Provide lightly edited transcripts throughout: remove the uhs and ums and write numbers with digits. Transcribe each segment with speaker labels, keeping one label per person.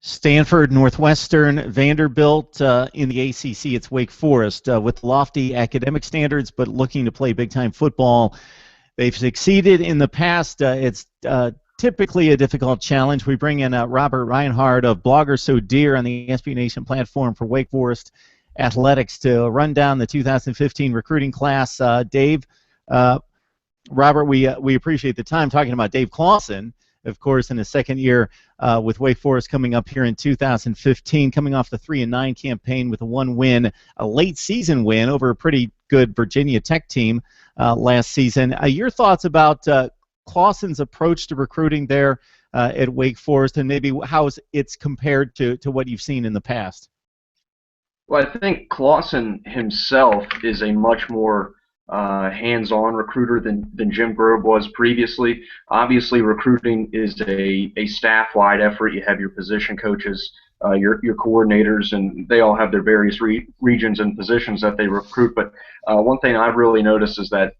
Speaker 1: Stanford, Northwestern, Vanderbilt. In the ACC, it's Wake Forest with lofty academic standards, but looking to play big-time football. They've succeeded in the past. It's typically a difficult challenge. We bring in Robert Reinhard of Blogger So Dear on the SB Nation platform for Wake Forest Athletics to run down the 2015 recruiting class. Dave, Robert, we appreciate the time talking about Dave Clawson, of course, in his second year with Wake Forest coming up here in 2015, coming off the 3-9 campaign with a 1 win, a late season win over a pretty good Virginia Tech team last season. Your thoughts about Clawson's approach to recruiting there at Wake Forest, and maybe how it's compared to what you've seen in the past?
Speaker 2: Well, I think Clawson himself is a much more hands-on recruiter than Jim Grobe was previously. Obviously, recruiting is a staff-wide effort. You have your position coaches, your coordinators, and they all have their various regions and positions that they recruit. But one thing I've really noticed is that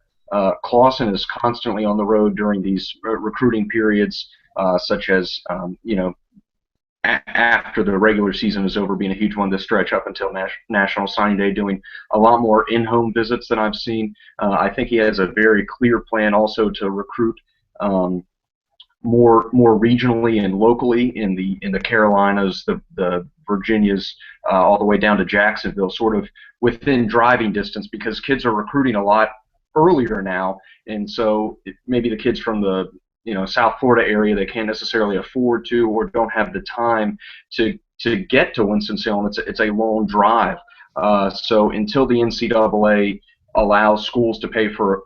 Speaker 2: Clawson is constantly on the road during these recruiting periods, such as after the regular season is over, being a huge one to stretch up until National Signing Day, doing a lot more in-home visits than I've seen. I think he has a very clear plan also to recruit more regionally and locally in the Carolinas, the Virginias, all the way down to Jacksonville, sort of within driving distance, because kids are recruiting a lot earlier now, and so maybe the kids from the South Florida area, they can't necessarily afford to or don't have the time to get to Winston-Salem. It's a long drive. So until the NCAA allows schools to pay for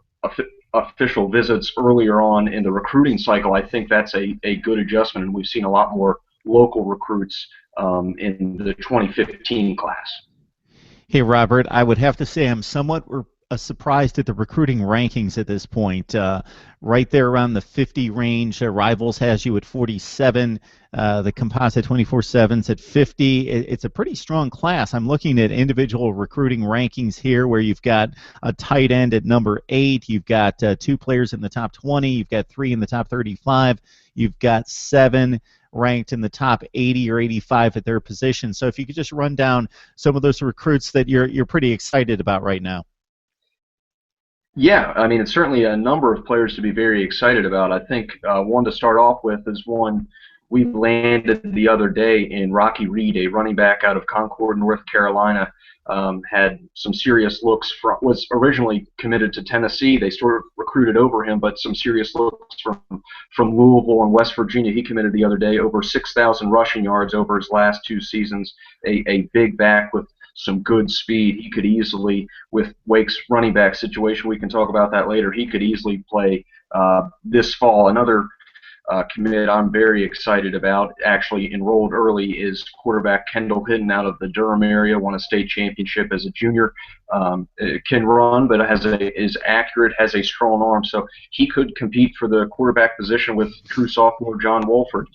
Speaker 2: official visits earlier on in the recruiting cycle, I think that's a good adjustment, and we've seen a lot more local recruits in the 2015 class.
Speaker 1: Hey, Robert, I would have to say I'm somewhat surprised at the recruiting rankings at this point. Right there around the 50 range. Rivals has you at 47. The Composite 24/7's at 50. It's a pretty strong class. I'm looking at individual recruiting rankings here where you've got a tight end at number 8. You've got 2 players in the top 20. You've got 3 in the top 35. You've got 7 ranked in the top 80 or 85 at their position. So if you could just run down some of those recruits that you're pretty excited about right now.
Speaker 2: Yeah, I mean, it's certainly a number of players to be very excited about. I think one to start off with is one we landed the other day in Reid, a running back out of Concord, North Carolina. Had some serious looks was originally committed to Tennessee. They sort of recruited over him, but some serious looks from Louisville and West Virginia. He committed the other day, over 6,000 rushing yards over his last 2 seasons. A big back with some good speed. He could easily, with Wake's running back situation, we can talk about that later, he could easily play this fall. Another commit I'm very excited about, actually enrolled early, is quarterback Kendall Hinton out of the Durham area. Won a state championship as a junior. Can run, but is accurate, has a strong arm, so he could compete for the quarterback position with true sophomore John Wolford.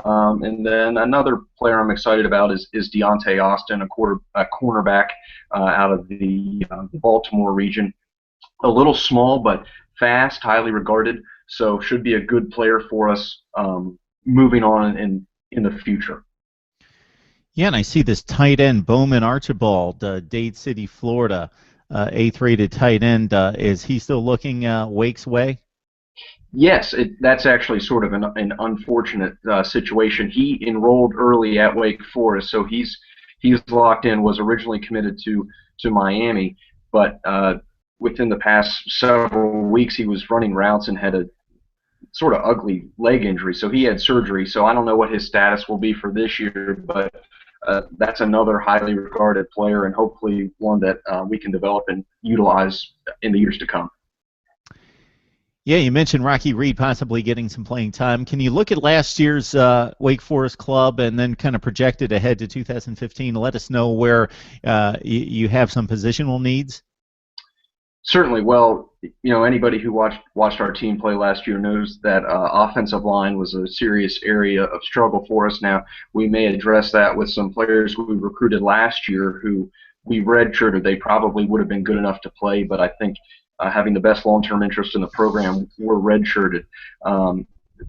Speaker 2: And then another player I'm excited about is Deonte Austin, a cornerback out of the Baltimore region. A little small, but fast, highly regarded, so should be a good player for us moving on in the future.
Speaker 1: Yeah, and I see this tight end, Bowman Archibald, Dade City, Florida, 8th rated tight end. Is he still looking Wake's way?
Speaker 2: Yes, that's actually sort of an unfortunate situation. He enrolled early at Wake Forest, so he's locked in. Was originally committed to Miami, but within the past several weeks he was running routes and had a sort of ugly leg injury, so he had surgery. So I don't know what his status will be for this year, but that's another highly regarded player, and hopefully one that we can develop and utilize in the years to come.
Speaker 1: Yeah, you mentioned Reid possibly getting some playing time. Can you look at last year's Wake Forest club and then kind of project it ahead to 2015? Let us know where you have some positional needs.
Speaker 2: Certainly. Well, anybody who watched our team play last year knows that offensive line was a serious area of struggle for us. Now, we may address that with some players we recruited last year who we redshirted. They probably would have been good enough to play, but I think having the best long-term interest in the program, we're redshirted.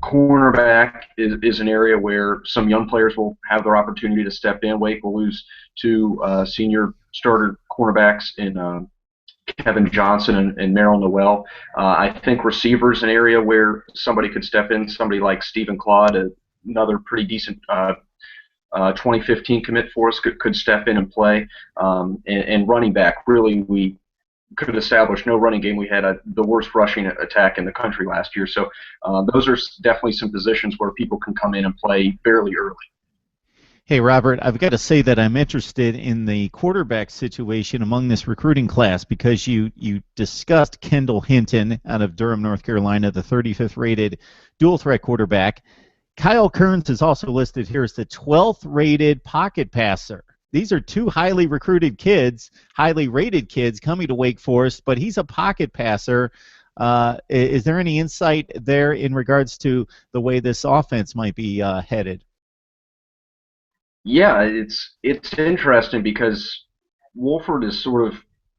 Speaker 2: Cornerback is an area where some young players will have their opportunity to step in. Wake will lose two senior starter cornerbacks in Kevin Johnson and Merrill Noel. I think receiver is an area where somebody could step in. Somebody like Stephen Claude, another pretty decent 2015 commit for us, could step in and play. And running back, really, we could establish no running game. We had the worst rushing attack in the country last year. So those are definitely some positions where people can come in and play fairly early.
Speaker 1: Hey, Robert, I've got to say that I'm interested in the quarterback situation among this recruiting class because you discussed Kendall Hinton out of Durham, North Carolina, the 35th rated dual threat quarterback. Kyle Kearns is also listed here as the 12th rated pocket passer. These are two highly recruited kids, highly rated kids coming to Wake Forest, but he's a pocket passer. Is there any insight there in regards to the way this offense might be headed?
Speaker 2: Yeah, it's interesting because Wolford is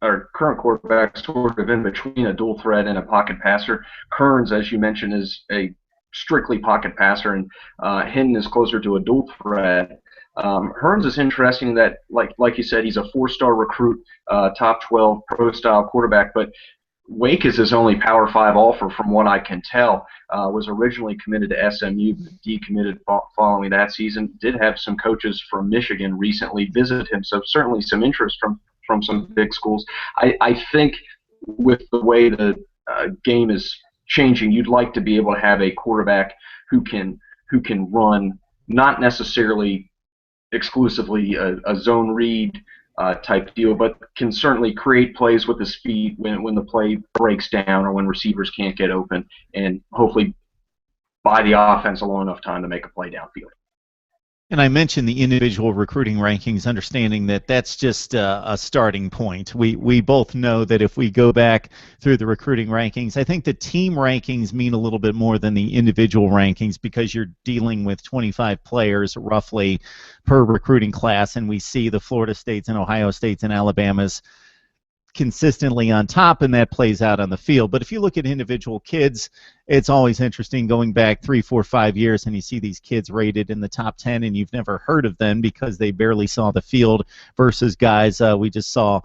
Speaker 2: our current quarterback, sort of in between a dual threat and a pocket passer. Kearns, as you mentioned, is a strictly pocket passer, and Hinton is closer to a dual threat. Hearns is interesting in that, like you said, he's a four-star recruit, top 12 pro-style quarterback, but Wake is his only Power 5 offer from what I can tell. Was originally committed to SMU, but decommitted following that season. Did have some coaches from Michigan recently visit him, so certainly some interest from some big schools. I think with the way the game is changing, you'd like to be able to have a quarterback who can run, not necessarily exclusively a zone read type deal, but can certainly create plays with his feet when the play breaks down or when receivers can't get open, and hopefully buy the offense a long enough time to make a play downfield.
Speaker 1: And I mentioned the individual recruiting rankings, understanding that that's just a starting point. We both know that if we go back through the recruiting rankings, I think the team rankings mean a little bit more than the individual rankings because you're dealing with 25 players roughly per recruiting class, and we see the Florida States and Ohio States and Alabamas consistently on top, and that plays out on the field. But if you look at individual kids, it's always interesting going back 3, 4, 5 years, and you see these kids rated in the top 10, and you've never heard of them because they barely saw the field versus guys. We just saw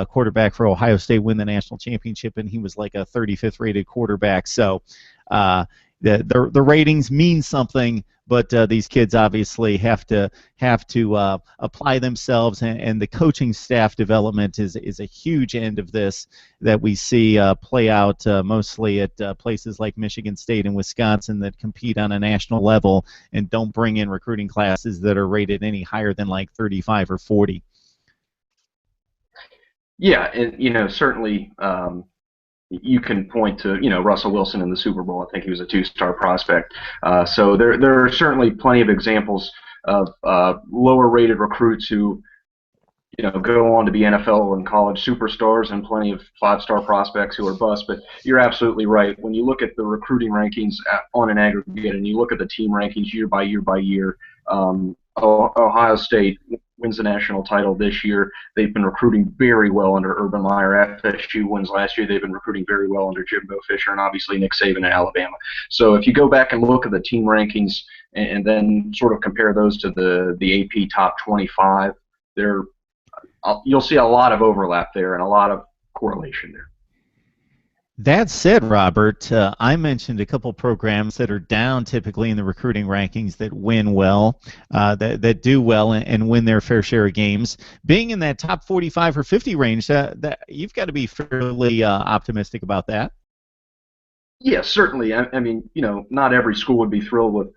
Speaker 1: quarterback for Ohio State win the national championship, and he was like a 35th rated quarterback. So the ratings mean something, but these kids obviously have to apply themselves, and the coaching staff development is a huge end of this that we see play out mostly at places like Michigan State and Wisconsin that compete on a national level and don't bring in recruiting classes that are rated any higher than like 35 or 40.
Speaker 2: Yeah, and certainly. You can point to Russell Wilson in the Super Bowl. I think he was a 2-star prospect. So there are certainly plenty of examples of lower-rated recruits who go on to be NFL and college superstars, and plenty of 5-star prospects who are bust. But you're absolutely right. When you look at the recruiting rankings on an aggregate, and you look at the team rankings year by year by year, Ohio State wins the national title this year. They've been recruiting very well under Urban Meyer. FSU wins last year. They've been recruiting very well under Jimbo Fisher, and obviously Nick Saban in Alabama. So if you go back and look at the team rankings and then sort of compare those to the AP top 25, you'll see a lot of overlap there and a lot of correlation there.
Speaker 1: That said, Robert, I mentioned a couple programs that are down typically in the recruiting rankings that win well, that do well and win their fair share of games. Being in that top 45 or 50 range, that you've got to be fairly optimistic about that.
Speaker 2: Yeah, certainly. I mean, not every school would be thrilled with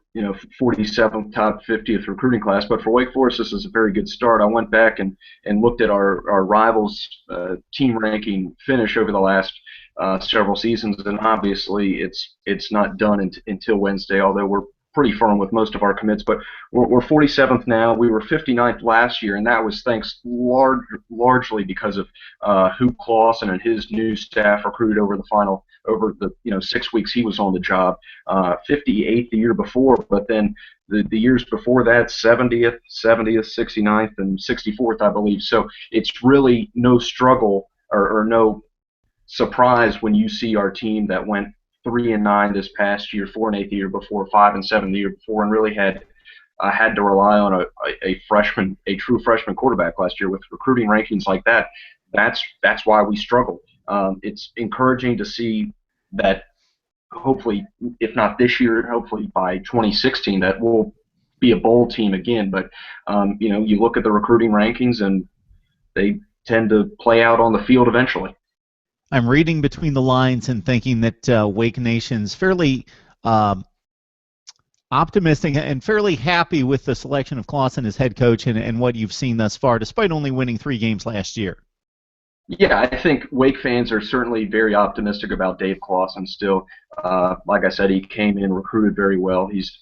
Speaker 2: 47th top 50th recruiting class, but for Wake Forest, this is a very good start. I went back and looked at our rivals' team ranking finish over the last several seasons, and obviously it's not done until Wednesday, although we're pretty firm with most of our commits. But we're 47th now. We were 59th last year, and that was thanks largely because of who Clawson and his new staff recruited over the 6 weeks he was on the job. 58th the year before, but then the years before that, 70th, 69th, and 64th, I believe. So it's really no struggle or no surprise when you see our team that went 3-9 this past year, 4-8 the year before, 5-7 the year before, and really had to rely on a true freshman quarterback last year. With recruiting rankings like that, that's why we struggled. It's encouraging to see that hopefully, if not this year, hopefully by 2016, that we'll be a bowl team again. But you look at the recruiting rankings, and they tend to play out on the field eventually.
Speaker 1: I'm reading between the lines and thinking that Wake Nation's fairly optimistic and fairly happy with the selection of Clawson as head coach and what you've seen thus far, despite only winning 3 games last year.
Speaker 2: Yeah, I think Wake fans are certainly very optimistic about Dave Clawson still. Like I said, he came in, recruited very well. He's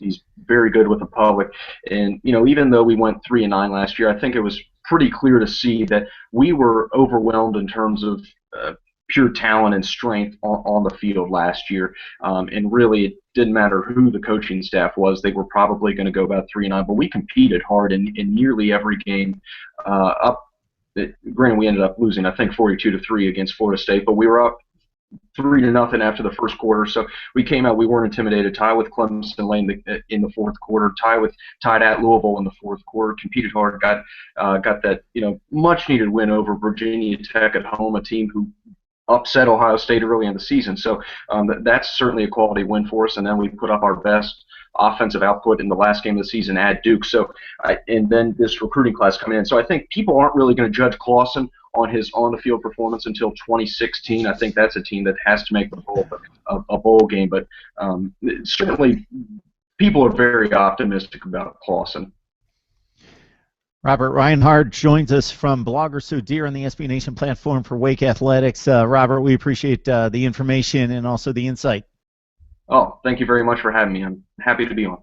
Speaker 2: very good with the public. And, even though we went 3-9 last year, I think it was pretty clear to see that we were overwhelmed in terms of pure talent and strength on the field last year. And really, it didn't matter who the coaching staff was. They were probably going to go about 3-9. But we competed hard in nearly every game up. Granted, we ended up losing, I think, 42-3 against Florida State, but we were up 3-0 after the first quarter. So we came out, we weren't intimidated. Tied with Clemson late in the fourth quarter. Tied at Louisville in the fourth quarter. Competed hard. Got that much needed win over Virginia Tech at home, a team who upset Ohio State early in the season. So that's certainly a quality win for us. And then we put up our best offensive output in the last game of the season at Duke. So, and then this recruiting class coming in. So I think people aren't really going to judge Clawson on his on-the-field performance until 2016. I think that's a team that has to make a bowl game. But certainly people are very optimistic about Clawson.
Speaker 1: Robert Reinhard joins us from Blogger So Dear on the SB Nation platform for Wake Athletics. Robert, we appreciate the information and also the insight.
Speaker 2: Oh, thank you very much for having me. I'm happy to be on.